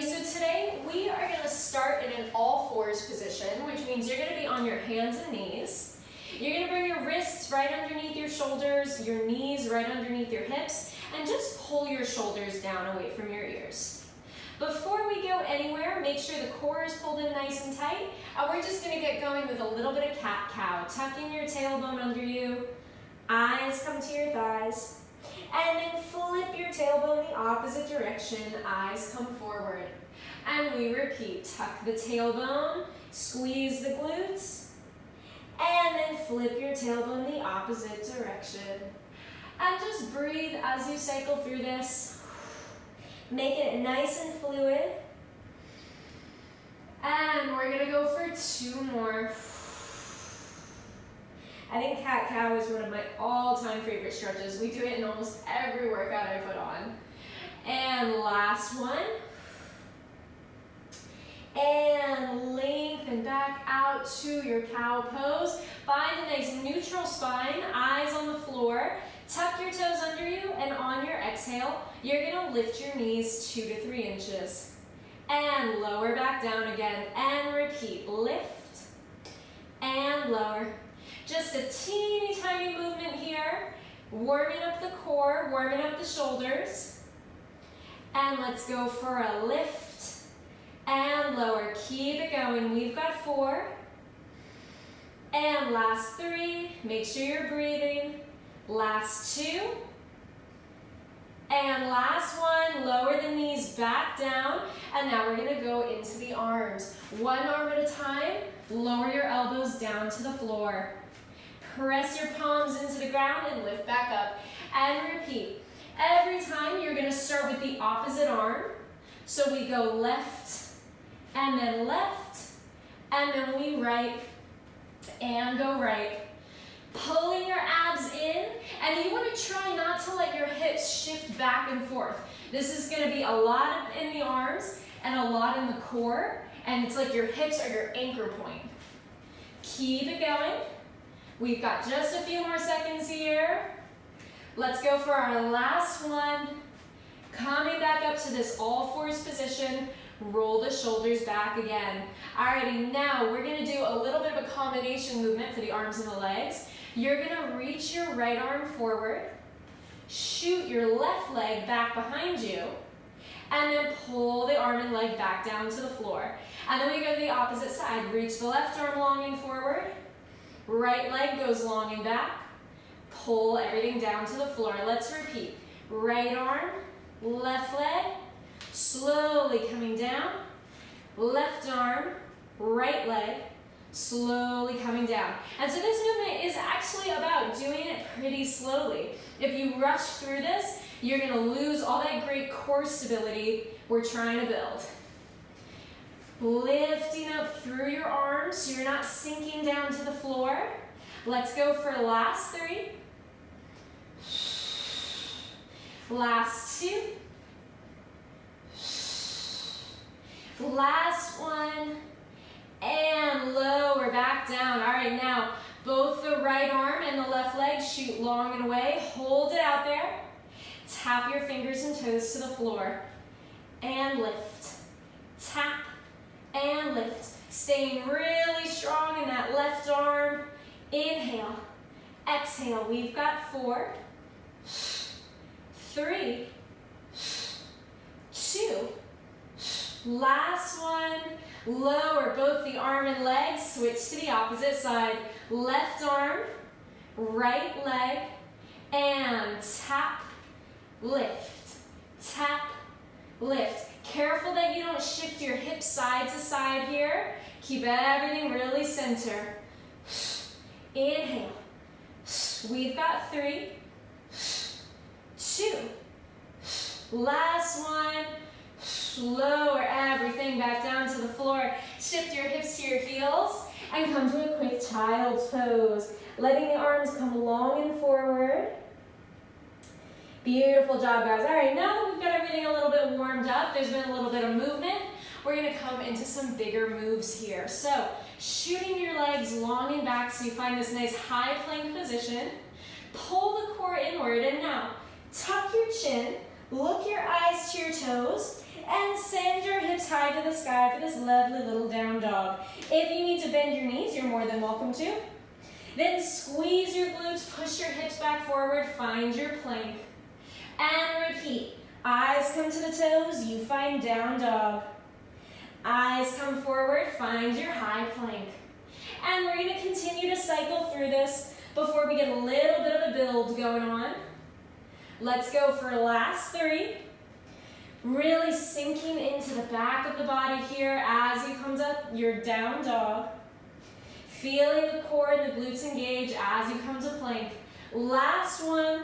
so today we are going to start in an all fours position, which means you're going to be on your hands and knees. You're going to bring your wrists right underneath your shoulders, your knees right underneath your hips, and just pull your shoulders down away from your ears. Before we go anywhere, make sure the core is pulled in nice and tight, and we're just going to get going with a little bit of cat-cow. Tuck in your tailbone under you, eyes come to your thighs, and then flip your tailbone the opposite direction, eyes come forward. And we repeat, tuck the tailbone, squeeze the glutes, and then flip your tailbone the opposite direction. And just breathe as you cycle through this. Make it nice and fluid. And we're gonna go for 2 more. I think cat-cow is one of my all-time favorite stretches. We do it in almost every workout I put on. And last one. And lengthen back out to your cow pose. Find a nice neutral spine, eyes on the floor. Tuck your toes under you, and on your exhale, you're gonna lift your knees 2 to 3 inches. And lower back down again, and repeat. Lift, and lower. Just a teeny tiny movement here, warming up the core, warming up the shoulders. And let's go for a lift and lower. Keep it going. We've got 4. And last 3. Make sure you're breathing. Last 2. And last 1. Lower the knees back down. And now we're going to go into the arms. 1 arm at a time. Lower your elbows down to the floor. Press your palms into the ground and lift back up. And repeat. Every time you're going to start with the opposite arm. So we go left, and then we right, and go right. Pulling your abs in, and you want to try not to let your hips shift back and forth. This is going to be a lot in the arms and a lot in the core, and it's like your hips are your anchor point. Keep it going. We've got just a few more seconds here. Let's go for our last one. Coming back up to this all fours position, roll the shoulders back again. Alrighty, now we're gonna do a little bit of a combination movement for the arms and the legs. You're gonna reach your right arm forward, shoot your left leg back behind you, and then pull the arm and leg back down to the floor. And then we go to the opposite side. Reach the left arm long and forward, right leg goes long and back, pull everything down to the floor. Let's repeat. Right arm, left leg, slowly coming down. Left arm, right leg, slowly coming down. And so this movement is actually about doing it pretty slowly. If you rush through this, you're going to lose all that great core stability we're trying to build. Lifting up through your arms so you're not sinking down to the floor. Let's go for last 3. Last 2. Last 1. And lower back down. All right, now both the right arm and the left leg shoot long and away. Hold it out there. Tap your fingers and toes to the floor. And lift. Tap and lift. Staying really strong in that left arm. Inhale. Exhale. We've got 4, 3, 2. Last one. Lower both the arm and leg. Switch to the opposite side. Left arm, right leg, and tap, lift. Tap, lift. Careful that you don't shift your hips side to side here. Keep everything really center. Inhale. We've got 3, 2. Last one. Lower everything back down to the floor. Shift your hips to your heels and come to a quick child's pose. Letting the arms come long and forward. Beautiful job, guys. All right, now that we've got everything a little bit warmed up, there's been a little bit of movement, we're gonna come into some bigger moves here. So, shooting your legs long and back so you find this nice high plank position. Pull the core inward, and now tuck your chin, look your eyes to your toes, and send your hips high to the sky for this lovely little down dog. If you need to bend your knees, you're more than welcome to. Then squeeze your glutes, push your hips back forward, find your plank. And repeat. Eyes come to the toes, you find down dog. Eyes come forward, find your high plank. And we're going to continue to cycle through this before we get a little bit of a build going on. Let's go for last 3. Really sinking into the back of the body here as you come up your down dog. Feeling the core and the glutes engage as you come to plank. Last one.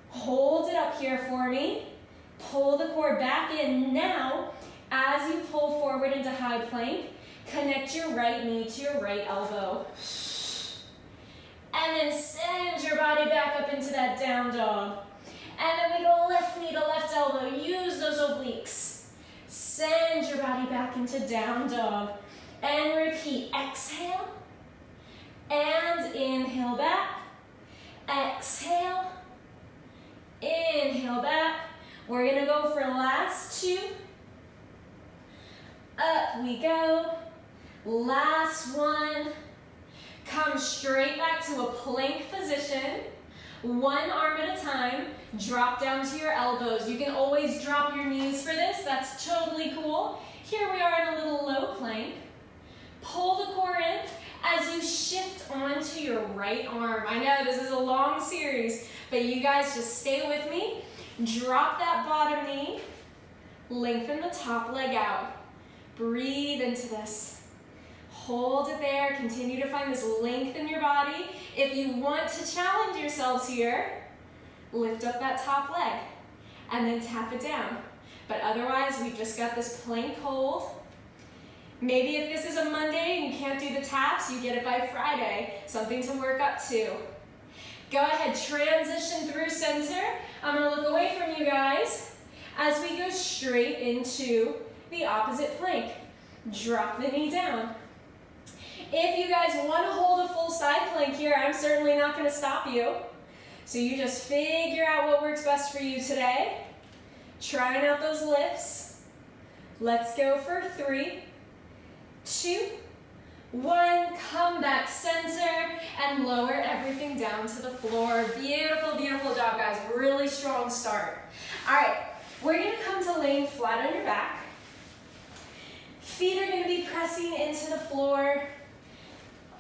Hold it up here for me. Pull the core back in. Now, as you pull forward into high plank, connect your right knee to your right elbow. And then send your body back up into that down dog. And then we go left knee to left elbow. Use those obliques. Send your body back into down dog. And repeat. Exhale. And inhale back. Exhale. Inhale back. We're going to go for last 2. Up we go. Last one. Come straight back to a plank position. One arm at a time. Drop down to your elbows. You can always drop your knees for this. That's totally cool. Here we are in a little low plank. Pull the core in as you shift onto your right arm. I know this is a long series, but you guys just stay with me. Drop that bottom knee. Lengthen the top leg out. Breathe into this. Hold it there. Continue to find this length in your body. If you want to challenge yourselves here, lift up that top leg and then tap it down. But otherwise, we've just got this plank hold. Maybe if this is a Monday and you can't do the taps, you get it by Friday. Something to work up to. Go ahead, transition through center. I'm going to look away from you guys as we go straight into the opposite plank. Drop the knee down. If you guys want to hold a full side plank here, I'm certainly not going to stop you. So you just figure out what works best for you today. Trying out those lifts. Let's go for 3, 2, 1. Come back center and lower everything down to the floor. Beautiful, beautiful job, guys. Really strong start. All right, we're going to come to laying flat on your back. Feet are going to be pressing into the floor.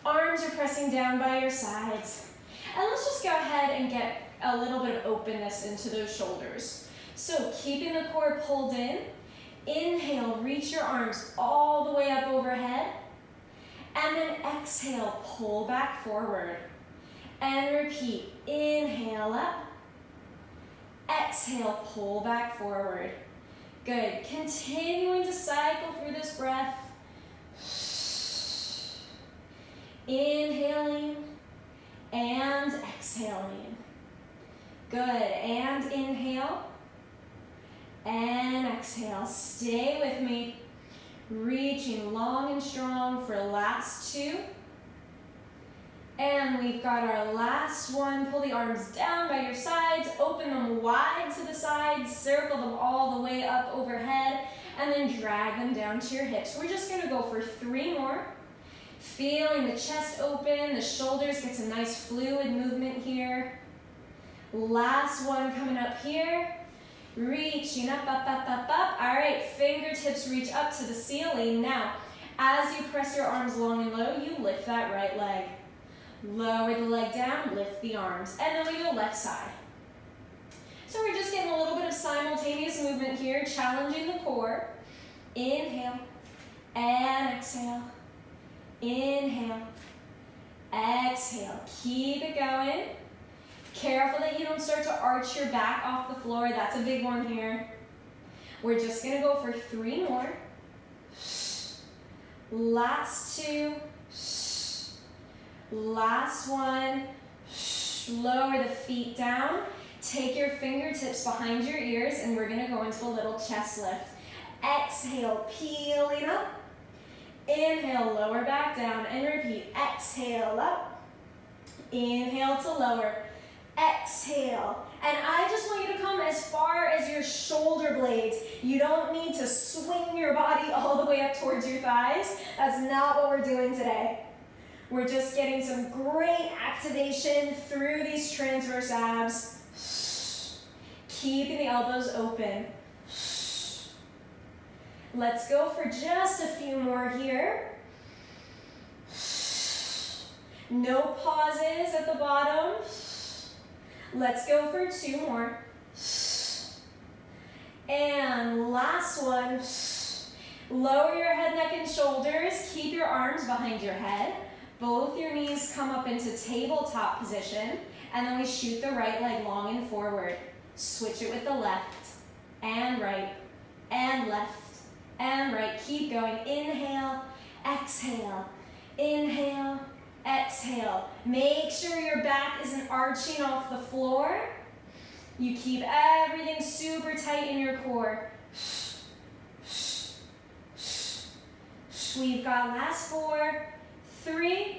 Arms are pressing down by your sides. And let's just go ahead and get a little bit of openness into those shoulders. So keeping the core pulled in. Inhale, reach your arms all the way up overhead. And then exhale, pull back forward. And repeat. Inhale up. Exhale, pull back forward. Good. Continuing to cycle through this breath. Inhaling and exhaling. Good. And inhale and exhale. Stay with me. Reaching long and strong for last 2. And we've got our last one. Pull the arms down by your sides. Open them wide to the sides. Circle them all the way up overhead. And then drag them down to your hips. We're just going to go for 3 more. Feeling the chest open. The shoulders get some nice fluid movement here. Last one coming up here. Reaching up, up, up, up, up. All right, fingertips reach up to the ceiling. Now, as you press your arms long and low, you lift that right leg. Lower the leg down, lift the arms. And then we go left side. So we're just getting a little bit of simultaneous movement here, challenging the core. Inhale and exhale. Inhale, exhale. Keep it going. Careful that you don't start to arch your back off the floor. That's a big one here. We're just going to go for 3 more. Last 2. Last one. Lower the feet down. Take your fingertips behind your ears, and we're going to go into a little chest lift. Exhale, peeling up. Inhale, lower back down, and repeat. Exhale up. Inhale to lower. exhale. And I just want you to come as far as your shoulder blades. You don't need to swing your body all the way up towards your thighs. That's not what we're doing today. We're just getting some great activation through these transverse abs. Keeping the elbows open. Let's go for just a few more here. No pauses at the bottom. Let's go for 2 more. And last one. Lower your head, neck, and shoulders. Keep your arms behind your head. Both your knees come up into tabletop position. And then we shoot the right leg long and forward. Switch it with the left and right and left and right. Keep going. Inhale, exhale, inhale, exhale. Make sure your back isn't arching off the floor. You keep everything super tight in your core. We've got last 4, 3,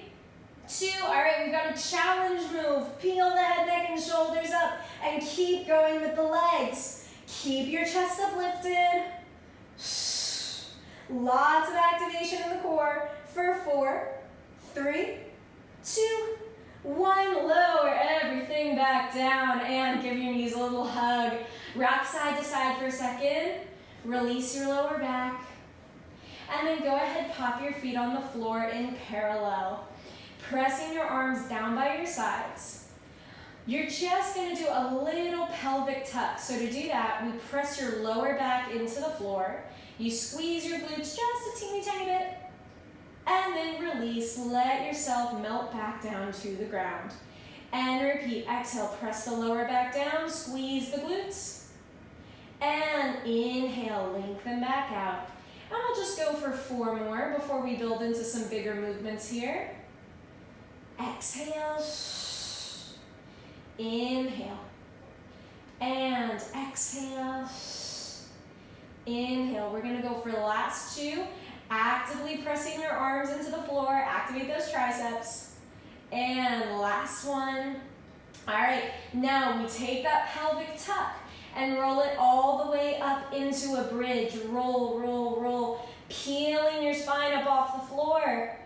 2. All right, we've got a challenge move. Peel the head, neck, and shoulders up and keep going with the legs. Keep your chest uplifted. Lots of activation in the core for 4, 3, 2, 1. Lower everything back down and give your knees a little hug. Rock side to side for a second. Release your lower back. And then go ahead, pop your feet on the floor in parallel. Pressing your arms down by your sides. You're just going to do a little pelvic tuck. So to do that, we press your lower back into the floor. You squeeze your glutes just a teeny tiny bit. And then release. Let yourself melt back down to the ground. And repeat. Exhale. Press the lower back down. Squeeze the glutes. And inhale. Lengthen back out. And we'll just go for 4 more before we build into some bigger movements here. Exhale. Inhale. And exhale. Inhale. We're going to go for the last 2. Actively pressing your arms into the floor. Activate those triceps. And last one. All right. Now we take that pelvic tuck and roll it all the way up into a bridge. Roll, roll, roll. Peeling your spine up off the floor.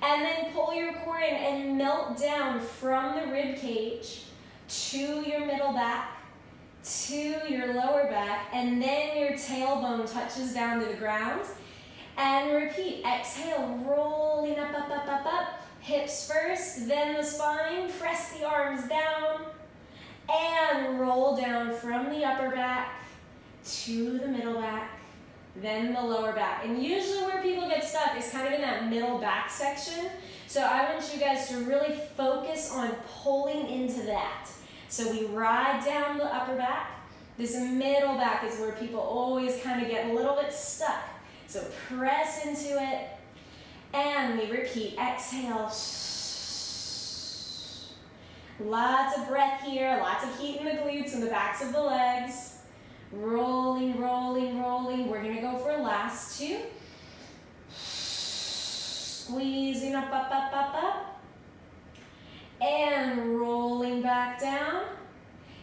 And then pull your core in and melt down from the rib cage to your middle back, to your lower back, and then your tailbone touches down to the ground. And repeat. Exhale, rolling up, up, up, up, up. Hips first, then the spine. Press the arms down. And roll down from the upper back to the middle back, then the lower back. And usually where people get stuck is kind of in that middle back section. So I want you guys to really focus on pulling into that. So we ride down the upper back. This middle back is where people always kind of get a little bit stuck. So press into it. And we repeat. Exhale. Lots of breath here, lots of heat in the glutes and the backs of the legs. Rolling, rolling, rolling. We're gonna go for last 2. Squeezing up, up, up, up, up. And rolling back down.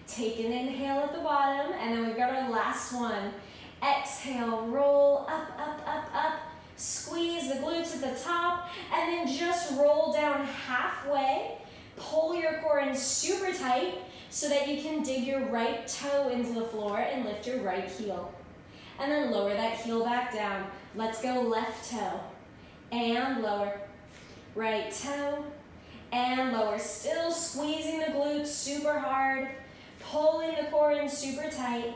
Take an inhale at the bottom, and then we've got our last one. Exhale, roll up, up, up, up. Squeeze the glutes at the top, and then just roll down halfway. Pull your core in super tight so that you can dig your right toe into the floor and lift your right heel. And then lower that heel back down. Let's go left toe and lower. Right toe and lower. Still squeezing the glutes super hard. Pulling the core in super tight.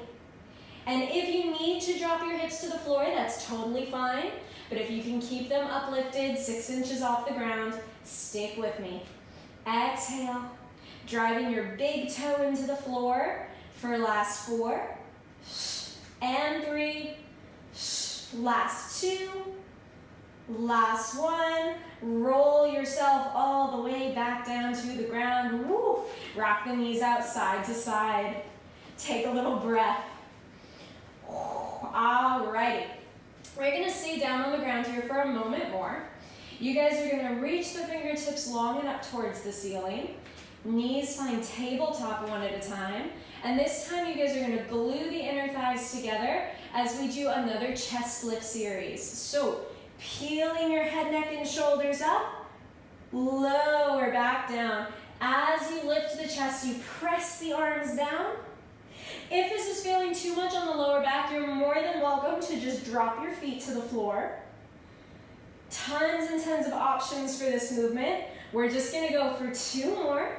And if you need to drop your hips to the floor, that's totally fine. But if you can keep them uplifted 6 inches off the ground, stick with me. Exhale, driving your big toe into the floor for last 4, and 3, last 2, last 1. Roll yourself all the way back down to the ground. Woo. Rock the knees out side to side. Take a little breath. Alrighty. We're gonna stay down on the ground here for a moment more. You guys are gonna reach the fingertips long and up towards the ceiling. Knees find tabletop one at a time. And this time you guys are gonna glue the inner thighs together as we do another chest lift series. So peeling your head, neck, and shoulders up, lower back down. As you lift the chest, you press the arms down. If this is feeling too much on the lower back, you're more than welcome to just drop your feet to the floor. Tons and tons of options for this movement. We're just gonna go for 2 more.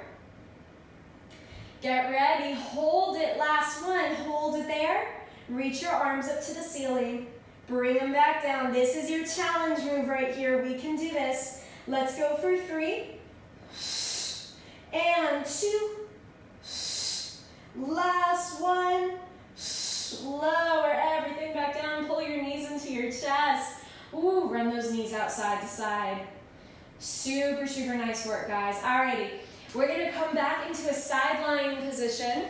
Get ready, hold it, last one, hold it there. Reach your arms up to the ceiling. Bring them back down. This is your challenge move right here. We can do this. Let's go for 3. And 2. Last one. Lower everything back down. Pull your knees into your chest. Ooh, run those knees out side to side. Super, super nice work, guys. Alrighty, we're gonna come back into a side lying position.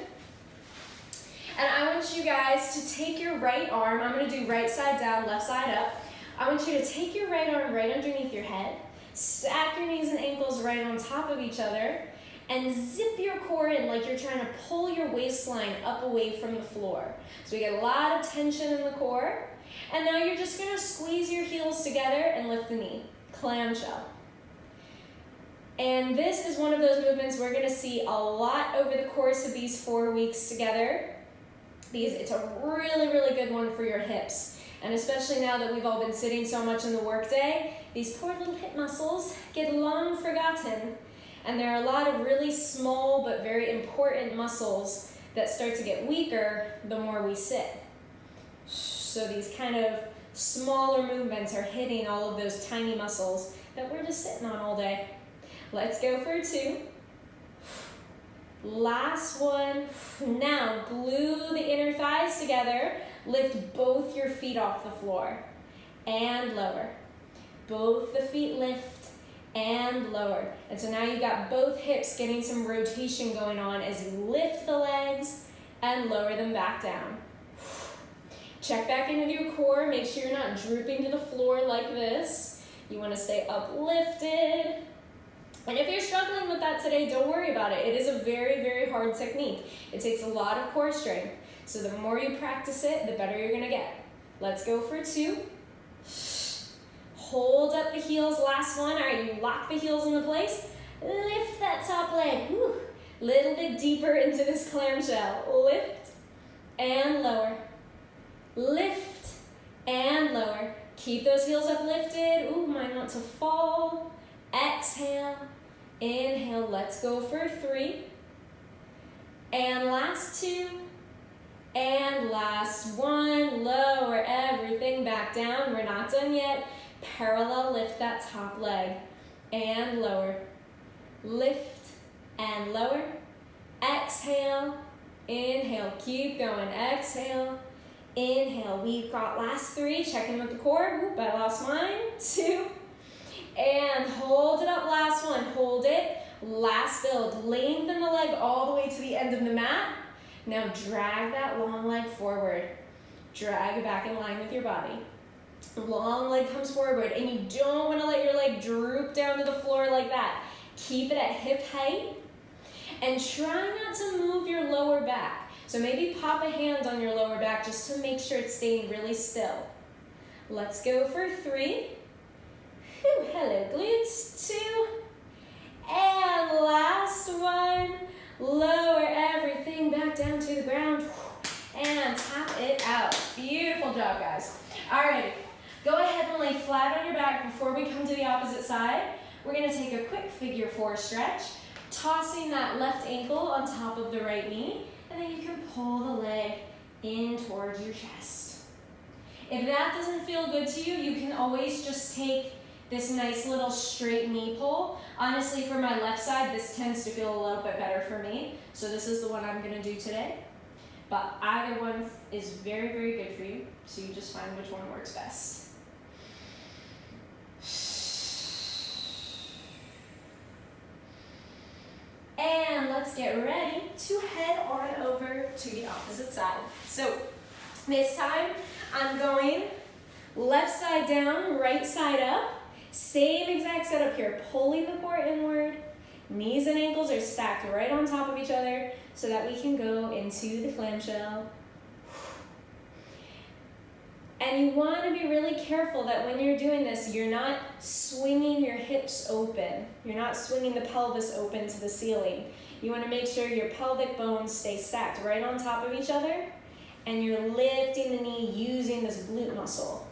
And I want you guys to take your right arm. I'm gonna do right side down, left side up. I want you to take your right arm right underneath your head. Stack your knees and ankles right on top of each other. And zip your core in like you're trying to pull your waistline up away from the floor. So we get a lot of tension in the core. And now you're just gonna squeeze your heels together and lift the knee, clamshell. And this is one of those movements we're gonna see a lot over the course of these 4 weeks together, because it's a really, really good one for your hips. And especially now that we've all been sitting so much in the workday, these poor little hip muscles get long forgotten. And there are a lot of really small but very important muscles that start to get weaker the more we sit. So these kind of smaller movements are hitting all of those tiny muscles that we're just sitting on all day. Let's go for 2. Last one. Now glue the inner thighs together. Lift both your feet off the floor and lower. Both the feet lift and lower. And so now you've got both hips getting some rotation going on as you lift the legs and lower them back down. Check back in with your core. Make sure you're not drooping to the floor like this. You want to stay uplifted. And if you're struggling with that today, don't worry about it. It is a very, very hard technique. It takes a lot of core strength. So the more you practice it, the better you're gonna get. Let's go for 2. Hold up the heels, last one. All right, you lock the heels into place. Lift that top leg. Whew. Little bit deeper into this clamshell. Lift and lower. Lift and lower. Keep those heels uplifted. Ooh, mind not to fall. Exhale, inhale. Let's go for 3. And last 2. And last 1. Lower everything back down. We're not done yet. Parallel lift that top leg. And lower. Lift and lower. Exhale, inhale. Keep going. Exhale, inhale. We've got last 3. Check in with the core. Oop, I lost mine. 2. And hold it up, last one, hold it. Last build, lengthen the leg all the way to the end of the mat. Now drag that long leg forward. Drag it back in line with your body. Long leg comes forward, and you don't want to let your leg droop down to the floor like that. Keep it at hip height, and try not to move your lower back. So maybe pop a hand on your lower back just to make sure it's staying really still. Let's go for 3. Whew, hello glutes. 2. And last one. Lower everything back down to the ground. And tap it out. Beautiful job, guys. Alrighty, go ahead and lay flat on your back before we come to the opposite side. We're gonna take a quick figure 4 stretch, tossing that left ankle on top of the right knee, and then you can pull the leg in towards your chest. If that doesn't feel good to you, you can always just take this nice little straight knee pull. Honestly, for my left side, this tends to feel a little bit better for me. So this is the one I'm gonna do today. But either one is very, very good for you. So you just find which one works best. And let's get ready to head on over to the opposite side. So this time, I'm going left side down, right side up. Same exact setup here, pulling the core inward Knees and ankles are stacked right on top of each other so that we can go into the clamshell. And you want to be really careful that when you're doing this, you're not swinging your hips open. You're not swinging the pelvis open to the ceiling. You want to make sure your pelvic bones stay stacked right on top of each other, and you're lifting the knee using this glute muscle.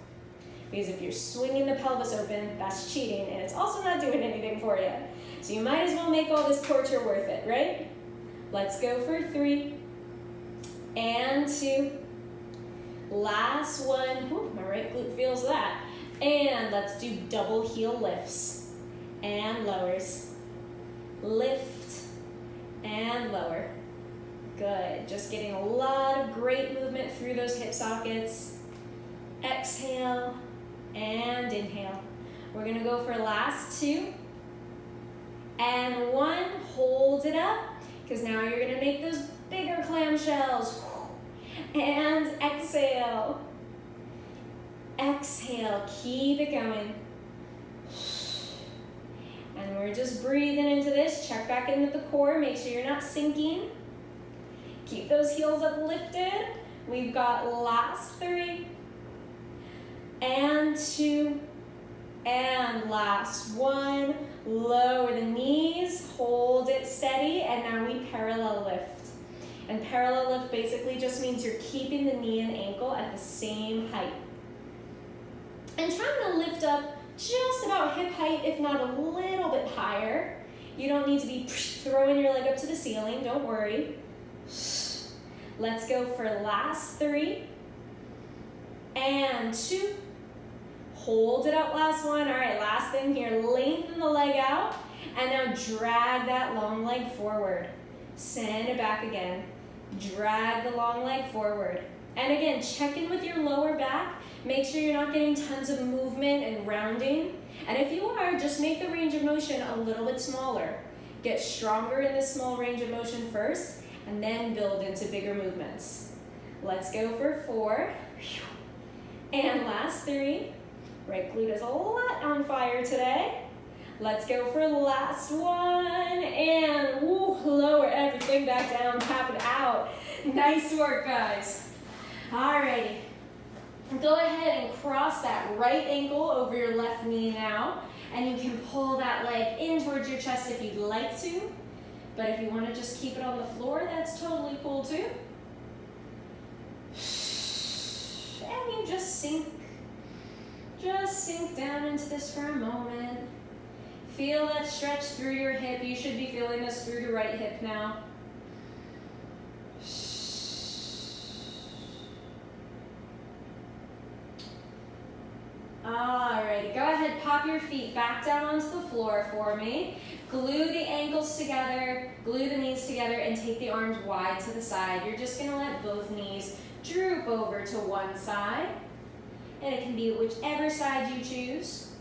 Because if you're swinging the pelvis open, that's cheating, and it's also not doing anything for you. So you might as well make all this torture worth it, right? Let's go for 3 and 2. Last one. Whew, my right glute feels that. And let's do double heel lifts and lowers. Lift and lower. Good. Just getting a lot of great movement through those hip sockets. Exhale and inhale. We're going to go for last 2 and 1. Hold it up, because now you're going to make those bigger clamshells. And exhale. Exhale. Keep it going. And we're just breathing into this. Check back in with the core. Make sure you're not sinking. Keep those heels uplifted. We've got last 3 and 2 and last 1. Lower the knees. Hold it steady. And now we parallel lift. And parallel lift basically just means you're keeping the knee and ankle at the same height. And trying to lift up just about hip height, if not a little bit higher. You don't need to be throwing your leg up to the ceiling, don't worry. Let's go for last 3 and 2. Hold it up, last 1. All right, last thing here, lengthen the leg out, and now drag that long leg forward. Send it back again. Drag the long leg forward. And again, check in with your lower back. Make sure you're not getting tons of movement and rounding. And if you are, just make the range of motion a little bit smaller. Get stronger in this small range of motion first, and then build into bigger movements. Let's go for 4. And last 3. Right glute is a lot on fire today. Let's go for last 1, and lower everything back down, tap it out. Nice work, guys. Alrighty, go ahead and cross that right ankle over your left knee now, and you can pull that leg in towards your chest if you'd like to, but if you want to just keep it on the floor, that's totally cool too. And you just sink down into this for a moment. Feel that stretch through your hip. You should be feeling this through your right hip now. Alrighty, go ahead, pop your feet back down onto the floor for me. Glue the ankles together, glue the knees together, and take the arms wide to the side. You're just gonna let both knees droop over to one side. And it can be whichever side you choose.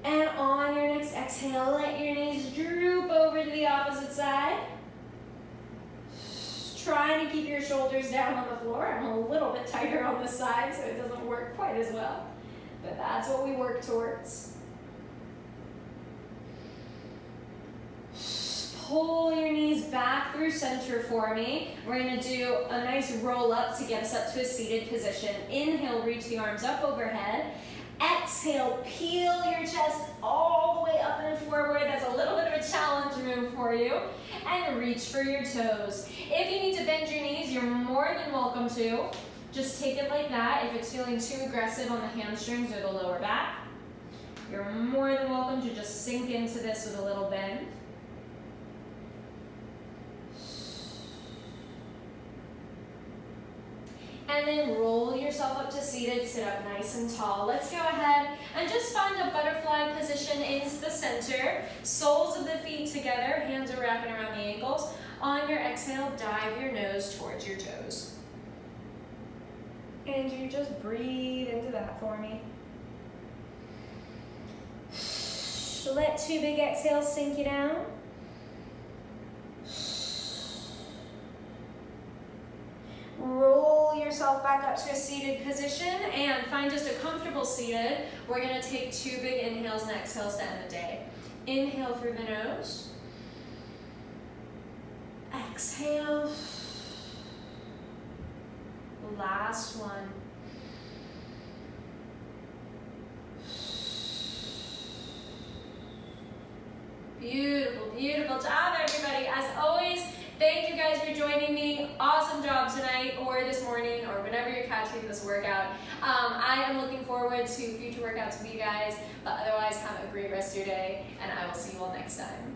And on your next exhale, let your knees droop over to the opposite side. Trying to keep your shoulders down on the floor. I'm a little bit tighter on this side, so it doesn't work quite as well. But that's what we work towards. Pull your knees back through center for me. We're going to do a nice roll up to get us up to a seated position. Inhale, reach the arms up overhead. Exhale, peel your chest all the way up and forward. That's a little bit of a challenge move for you. And reach for your toes. If you need to bend your knees, you're more than welcome to. Just take it like that. If it's feeling too aggressive on the hamstrings or the lower back, you're more than welcome to just sink into this with a little bend. And then roll yourself up to seated, sit up nice and tall. Let's go ahead and just find a butterfly position into the center. Soles of the feet together, hands are wrapping around the ankles. On your exhale, dive your nose towards your toes. And you just breathe into that for me. Let 2 big exhales sink you down. Roll your yourself back up to a seated position and find just a comfortable seated. We're gonna take 2 big inhales and exhales to end the day. Inhale through the nose. Exhale. Last one. Beautiful, beautiful job, everybody. As always, thank you guys for joining me. Awesome job tonight or this morning or whenever you're catching this workout. I am looking forward to future workouts with you guys, but otherwise have a great rest of your day, and I will see you all next time.